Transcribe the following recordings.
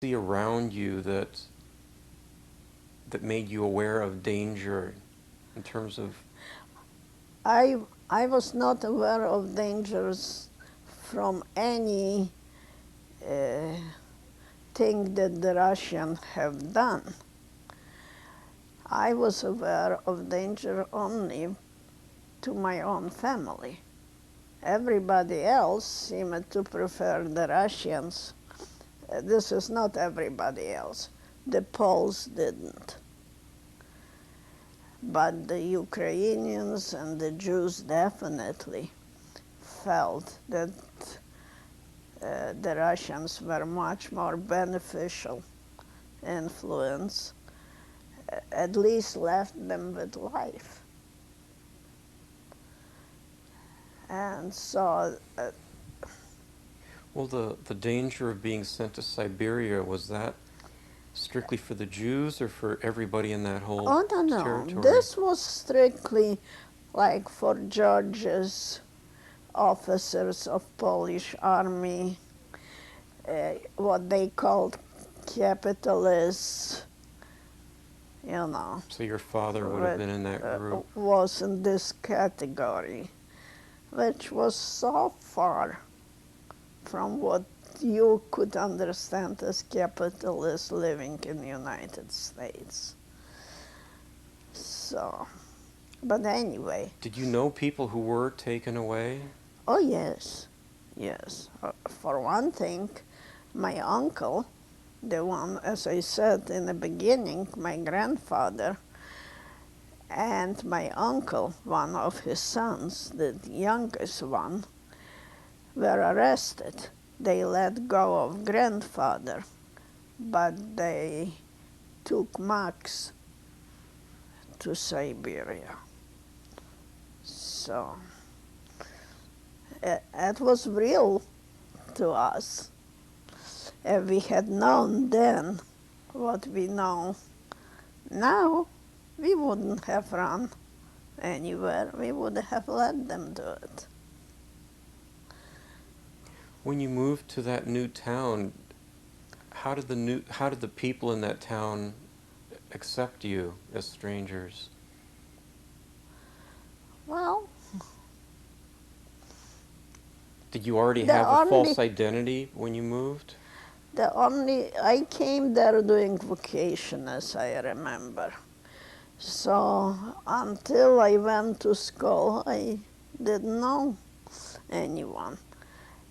see around you that made you aware of danger in terms of? I, I was not aware of dangers from any uh, thing that the Russians have done. I was aware of danger only to my own family. Everybody else seemed to prefer the Russians. This is not everybody else. The Poles didn't. But the Ukrainians and the Jews definitely felt that the Russians were much more beneficial influence, at least left them with life. And so Well, the danger of being sent to Siberia, was that strictly for the Jews or for everybody in that whole oh, no, territory? this was strictly like for judges, officers of Polish army, what they called capitalists, you know, So your father would have been in that group. was in this category, which was so far from what you could understand as capitalists living in the United States. So, but anyway. Did you know people who were taken away? Oh, yes, yes. For one thing, my uncle, the one, as I said in the beginning, my grandfather, and my uncle, one of his sons, the youngest one, were arrested. They let go of grandfather, but they took Max to Siberia. So it was real to us. If we had known then what we know now, we wouldn't have run anywhere. We would have let them do it. When you moved to that new town, how did the people in that town accept you as strangers? Well, Did you already the have a false only, identity when you moved? I came there doing vacation, as I remember. So until I went to school, I didn't know anyone.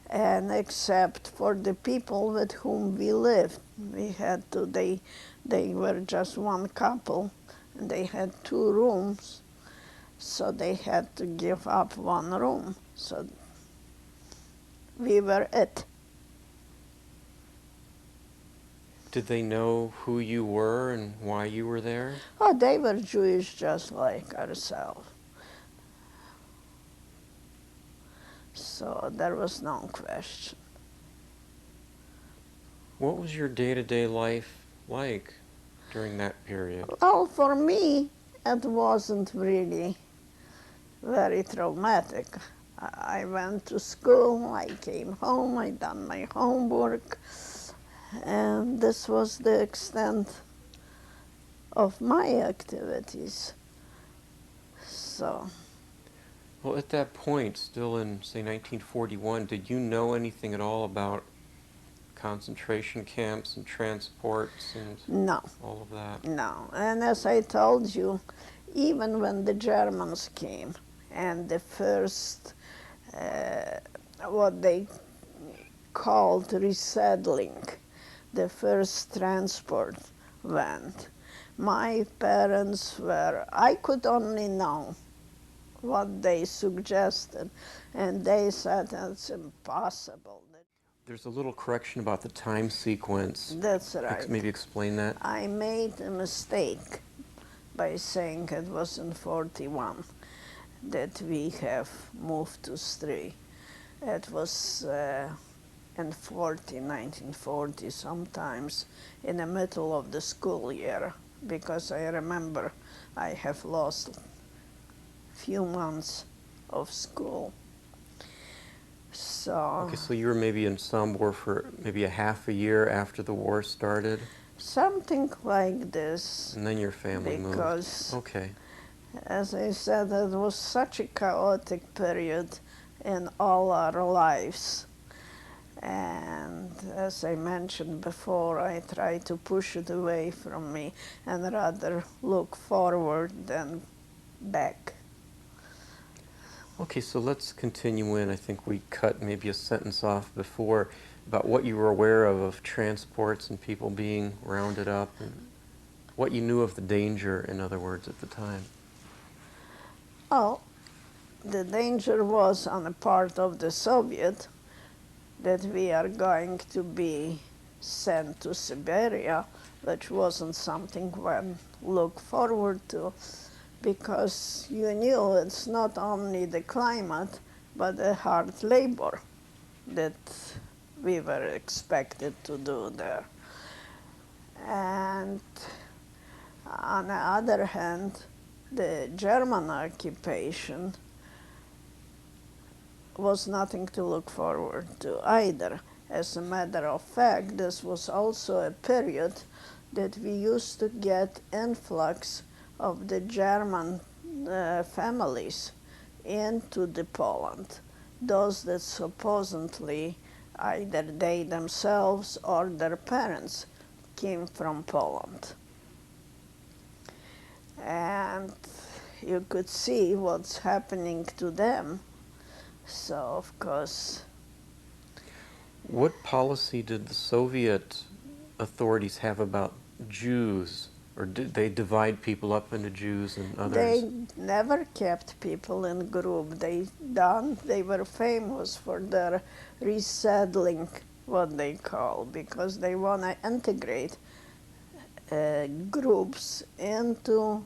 And except for the people with whom we lived, they were just one couple, and they had 2 rooms, so they had to give up one room. So we were it. Did they know who you were and why you were there? Oh, they were Jewish just like ourselves. So there was no question. What was your day-to-day life like during that period? Well, for me, it wasn't really very traumatic. I went to school, I came home, I done my homework, and this was the extent of my activities. So, Well, at that point, still in, say, 1941, did you know anything at all about concentration camps and transports and no, all of that? no. And as I told you, even when the Germans came and the first, what they called resettling, the first transport went, my parents were, I could only know what they suggested, and they said it's impossible. There's a little correction about the time sequence. That's right. Maybe explain that. I made a mistake by saying it was in 41 that we have moved to Stri. It was in 1940, sometimes in the middle of the school year, because I remember I have lost few months of school. So Okay, so you were maybe in Sombor for maybe a half a year after the war started, something like this, and then your family moved. because, Okay. as I said, it was such a chaotic period in all our lives. And as I mentioned before, I try to push it away from me and rather look forward than back. Okay, so let's continue in. I think we cut maybe a sentence off before about what you were aware of transports and people being rounded up, and what you knew of the danger, in other words, at the time. Oh, the danger was on the part of the Soviet that we are going to be sent to Siberia, which wasn't something one looked forward to, because you knew it's not only the climate, but the hard labor that we were expected to do there. And on the other hand, the German occupation was nothing to look forward to either. As a matter of fact, this was also a period that we used to get influx of the German families into the Poland. Those that supposedly either they themselves or their parents came from Poland. And you could see what's happening to them. So, of course, What policy did the Soviet authorities have about Jews? Or did they divide people up into Jews and others? they never kept people in group. They were famous for their resettling, what they call, because they want to integrate groups uh,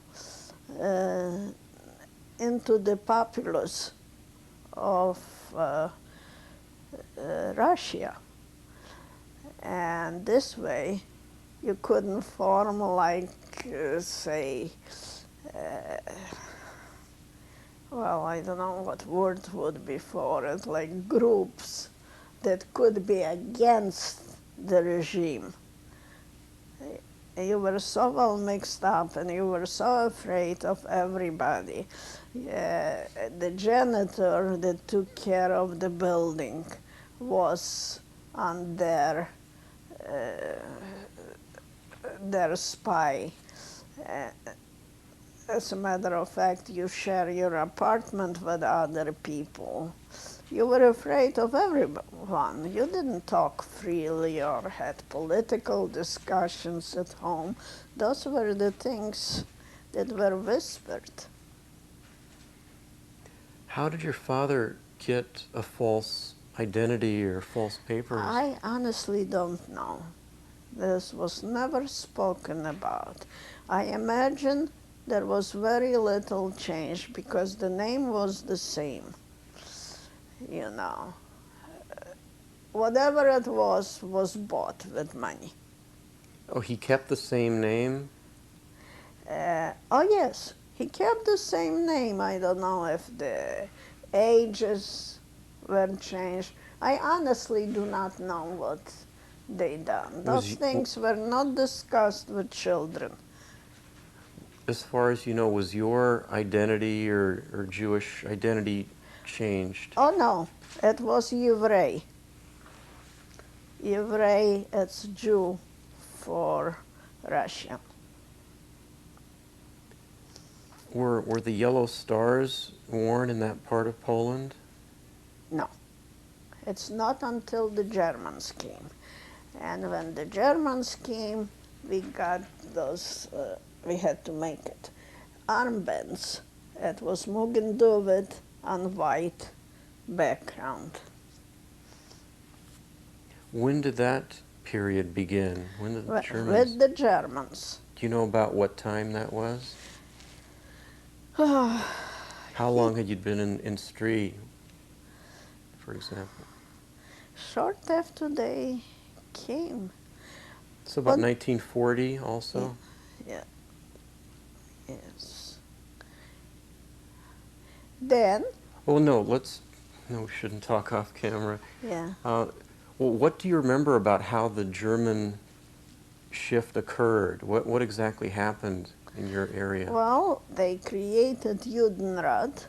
into the populace of Russia. And this way, you couldn't form like, say, well, I don't know what word would be for it, like groups that could be against the regime. You were so well mixed up and you were so afraid of everybody. The janitor that took care of the building was on their spy. Uh, as a matter of fact, you share your apartment with other people. You were afraid of everyone. You didn't talk freely or had political discussions at home. Those were the things that were whispered. How did your father get a false identity or false papers? I honestly don't know. This was never spoken about. I imagine there was very little change because the name was the same. You know, whatever it was bought with money. Oh, he kept the same name? Oh yes, he kept the same name. I don't know if the ages were changed. I honestly do not know what they done. Those things were not discussed with children. As far as you know, was your identity or Jewish identity changed? Oh no, it was Yevray. Yevray, it's Jew for Russia. Were the yellow stars worn in that part of Poland? No, it's not until the Germans came. And when the Germans came, we got those, we had to make it. Armbands. It was Mugen David on white background. When did that period begin? When did the Germans? With the Germans. Do you know about what time that was? How long had you been in Stri, for example? Short after they came. So about 1940 also? Yeah. Yes. Then? Well, no, let's No, we shouldn't talk off camera. Yeah. Well, what do you remember about how the German shift occurred? What exactly happened in your area? Well, they created Judenrat,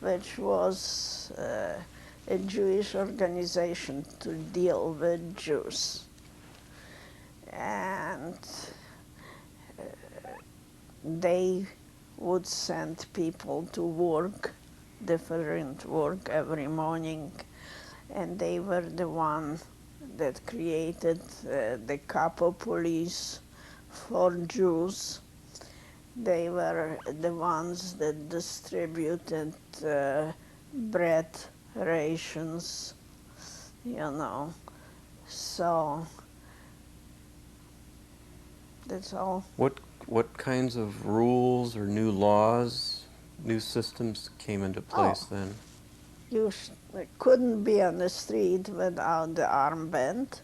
which was a Jewish organization to deal with Jews. And they would send people to work, different work every morning, and they were the one that created the capo police for Jews. They were the ones that distributed bread rations, you know. So that's all. What kinds of rules or new laws, new systems came into place then? You couldn't be on the street without the armband.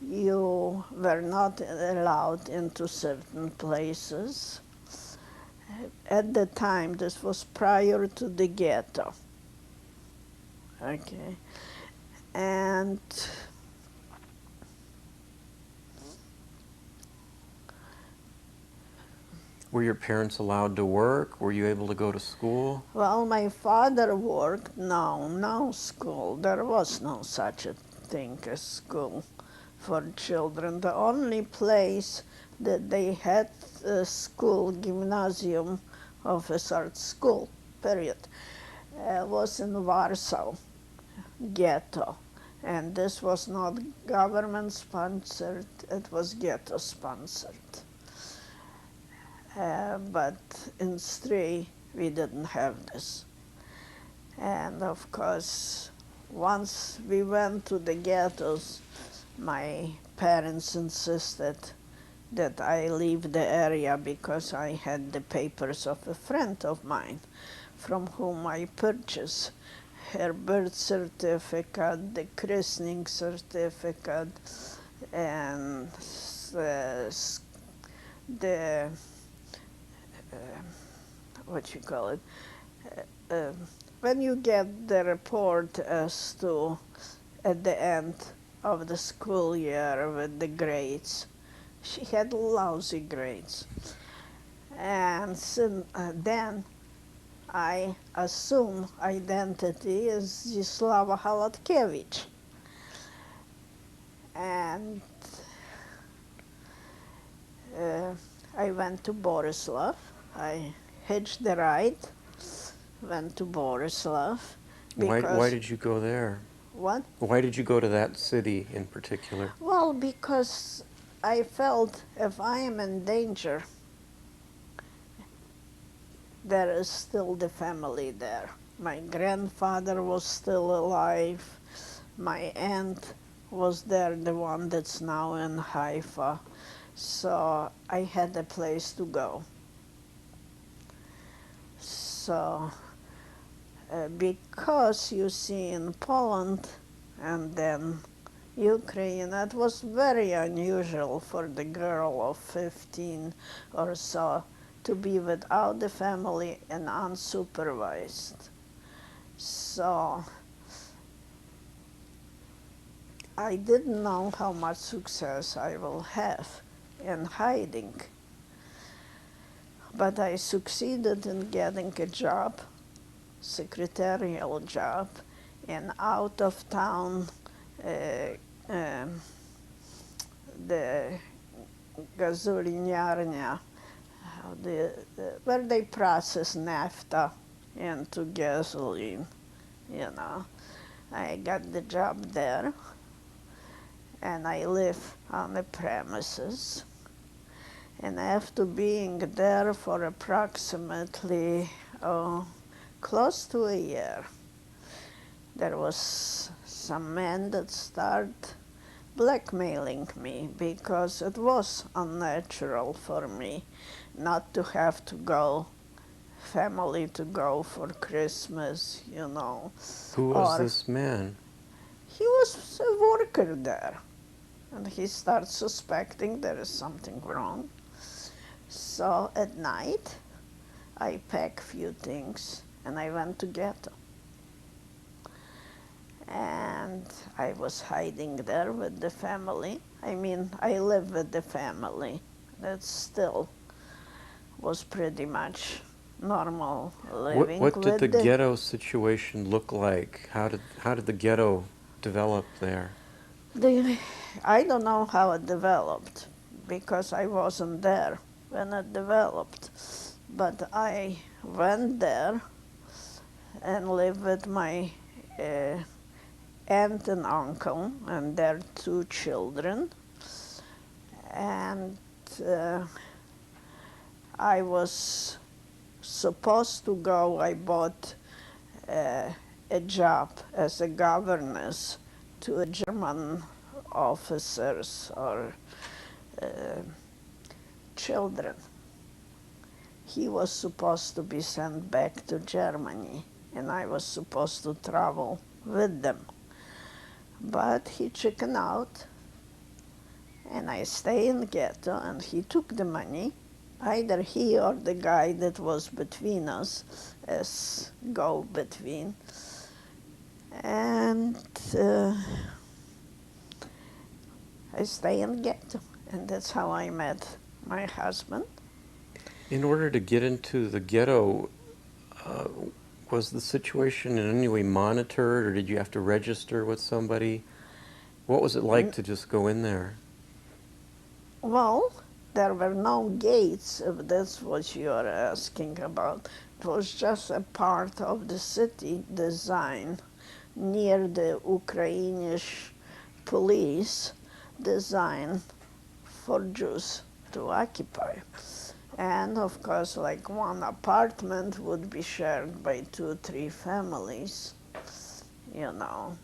You were not allowed into certain places. At the time, this was prior to the ghetto. Okay. And Were your parents allowed to work? Were you able to go to school? well, my father worked. No school. There was no such a thing as school for children. The only place that they had a school, gymnasium, officers school, period, was in Warsaw ghetto. And this was not government sponsored, it was ghetto sponsored. But in Stray, we didn't have this. And of course, once we went to the ghettos, my parents insisted that I leave the area because I had the papers of a friend of mine from whom I purchased her birth certificate, the christening certificate, and the what you call it, when you get the report as to at the end of the school year with the grades. She had lousy grades. And then I assume identity is Zdzislawa Halatkiewicz. And I went to Borislav. I hitched the ride, went to Borislav. Why did you go there? What? Why did you go to that city in particular? Well, because I felt if I am in danger, there is still the family there. My grandfather was still alive. My aunt was there, the one that's now in Haifa. So I had a place to go. So because you see in Poland and then Ukraine, it was very unusual for the girl of 15 or so to be without the family and unsupervised. So I didn't know how much success I will have in hiding. But I succeeded in getting a job, secretarial job, in out-of-town, the gasoliniarnia, where they process naphtha into gasoline, you know. I got the job there, and I live on the premises. And after being there for approximately, close to a year, there was some man that started blackmailing me because it was unnatural for me not to have to go, family to go for Christmas, you know. Who was this man? He was a worker there, and he started suspecting there is something wrong. So at night, I packed a few things and I went to ghetto. and I was hiding there with the family. I mean, I live with the family. That still was pretty much normal living What did the with the ghetto situation look like? How did the ghetto develop there? I don't know how it developed because I wasn't there when it developed. But I went there and lived with my uh, aunt and uncle and their two children. And I was supposed to go. I bought a job as a governess to a German officers or uh, children. He was supposed to be sent back to Germany, and I was supposed to travel with them. But he chickened out, and I stayed in the ghetto, and he took the money. Either he or the guy that was between us as go-between. And I stay in the ghetto, and that's how I met my husband. In order to get into the ghetto, uh, was the situation in any way monitored, or did you have to register with somebody? What was it like to just go in there? Well, there were no gates, if that's what you are asking about. It was just a part of the city design near the Ukrainian police design for Jews to occupy. And of course, like one apartment would be shared by 2 or 3 families, you know.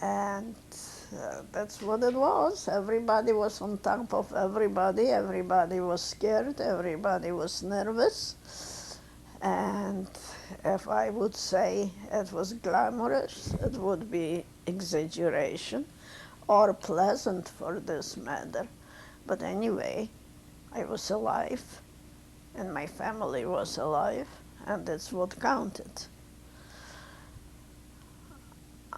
And that's what it was. Everybody was on top of everybody. Everybody was scared. Everybody was nervous. And if I would say it was glamorous, it would be exaggeration, or pleasant for this matter. But anyway, I was alive, and my family was alive, and that's what counted.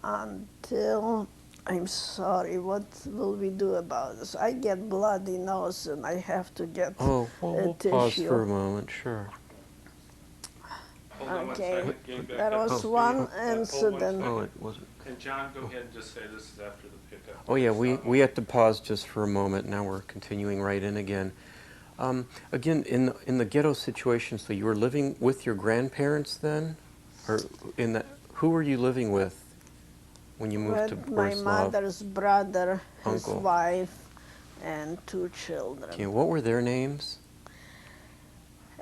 Until, I'm sorry, what will we do about this? I get bloody nose and I have to get Oh, well, a we'll pause tissue. for a moment, sure. Hold on one Okay, second, getting back there up to was speed. one Hold one incident. Oh, second. it wasn't. And John, go ahead and just say this is after the pickup. Oh, yeah, Stop. we had to pause just for a moment. Now we're continuing right in again. Again, in the ghetto situation, so you were living with your grandparents then? Or who were you living with when you moved to With my Borislav? mother's brother, his Uncle. wife, and 2 children. Okay, what were their names?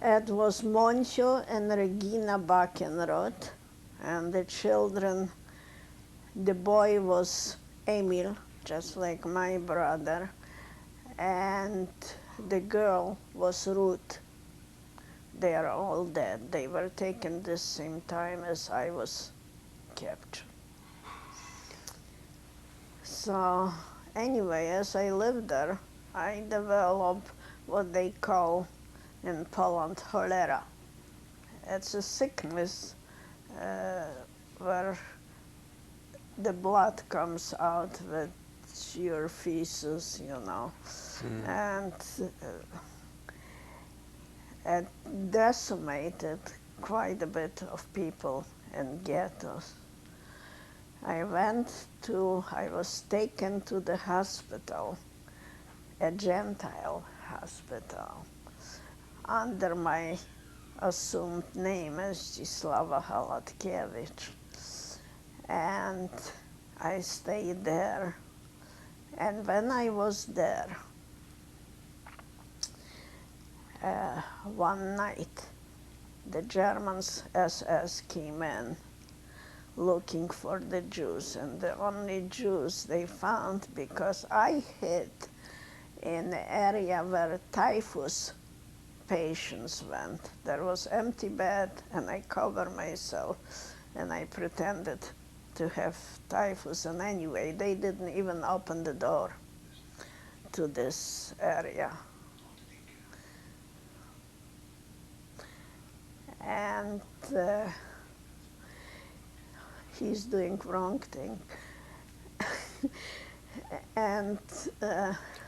It was Moncho and Regina Bakenroth, and the children, the boy was Emil, just like my brother, and the girl was Ruth. They are all dead. They were taken the same time as I was captured. So anyway, as I lived there, I developed what they call in Poland cholera. It's a sickness where the blood comes out with your feces, you know, and it decimated quite a bit of people in ghettos. I was taken to the hospital, a Gentile hospital, under my assumed name as Zdzislawa Halatkiewicz. And I stayed there. And when I was there, one night, the Germans SS came in looking for the Jews, and the only Jews they found, because I hid in the area where typhus patients went. There was empty bed, and I covered myself, and I pretended to have typhus, and anyway, they didn't even open the door to this area. And he's doing wrong thing. And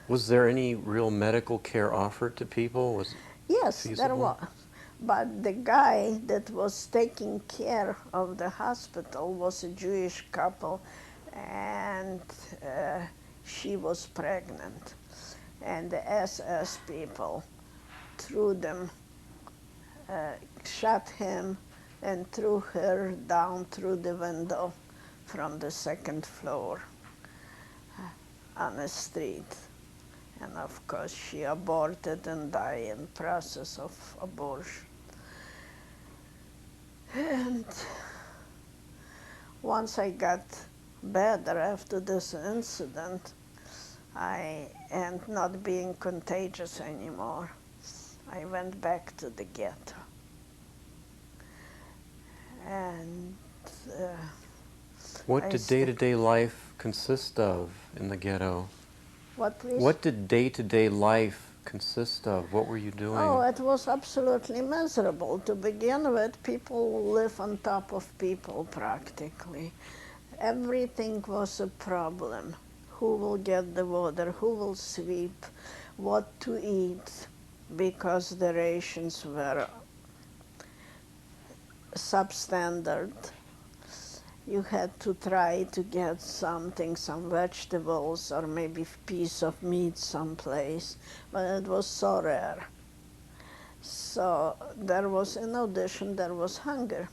Was there any real medical care offered to people? Was it yes, there feasible? was. But the guy that was taking care of the hospital was a Jewish couple, and she was pregnant. And the SS people threw them, shot him, and threw her down through the window from the second floor on the street. And of course, she aborted and died in process of abortion. And once I got better after this incident, and not being contagious anymore, I went back to the ghetto. And What I did st- day-to-day life consist of in the ghetto? what, please? What did day-to-day life consist of? What were you doing? Oh, it was absolutely miserable. To begin with, people live on top of people practically. Everything was a problem. Who will get the water? Who will sweep? What to eat? Because the rations were substandard. You had to try to get something, some vegetables or maybe a piece of meat someplace, but it was so rare. So there was, in addition, there was hunger,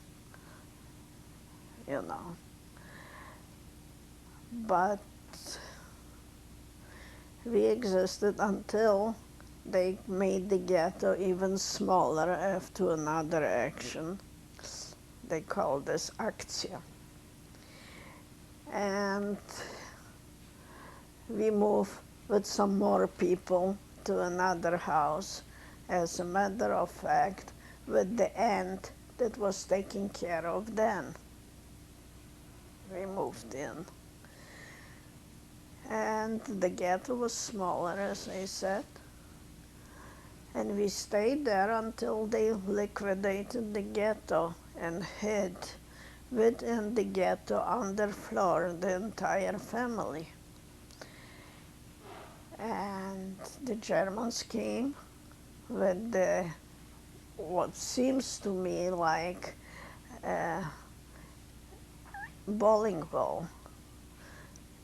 you know. But we existed until they made the ghetto even smaller after another action. They called this akcja. And we moved with some more people to another house. As a matter of fact, with the aunt that was taking care of them. We moved in. And the ghetto was smaller, as I said. And we stayed there until they liquidated the ghetto and hid within the ghetto underfloor the entire family. And the Germans came with the, what seems to me like a bowling ball.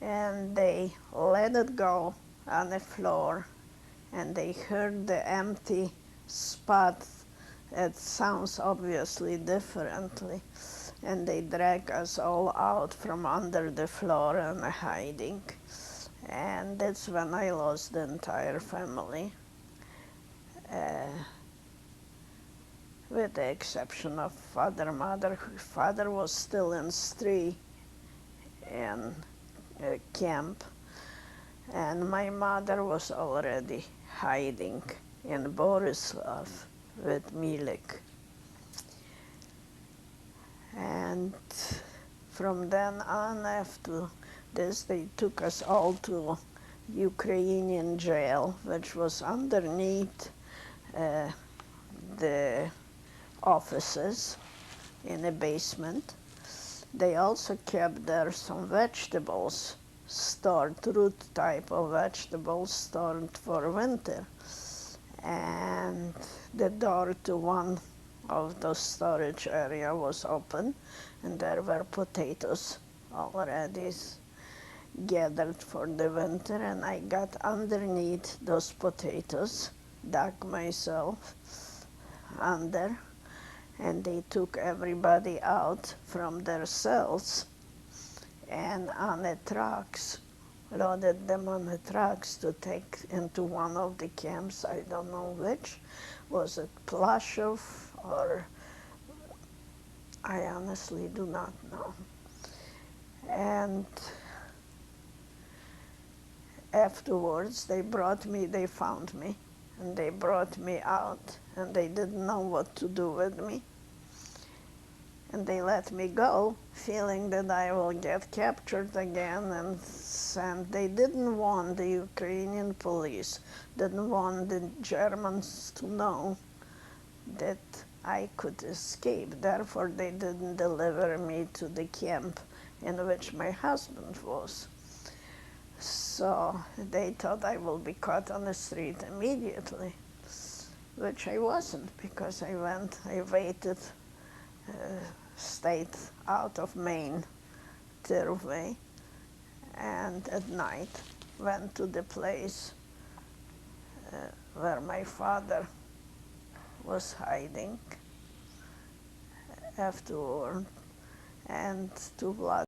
And they let it go on the floor, and they heard the empty spot. It sounds obviously differently. And they drag us all out from under the floor and hiding. And that's when I lost the entire family, with the exception of father, mother. Father was still in Stri in camp, and my mother was already hiding in Borislav with Milik. And from then on, after this, they took us all to Ukrainian jail, which was underneath the offices in a basement. They also kept there some vegetables stored, root type of vegetables stored for winter. And the door to one of the storage area was open, and there were potatoes already gathered for the winter, and I got underneath those potatoes, dug myself under, and they took everybody out from their cells and on the trucks, loaded them on the trucks to take into one of the camps. I don't know which. Was it Plaszow or I honestly do not know. And afterwards they found me, and they brought me out, and they didn't know what to do with me. And they let me go, feeling that I will get captured again and sent. They didn't want the Ukrainian police, didn't want the Germans to know that I could escape. Therefore, they didn't deliver me to the camp in which my husband was. So they thought I will be caught on the street immediately, which I wasn't, because I waited, stayed out of Maine Tirway, and at night went to the place where my father was hiding afterward, and to Vlad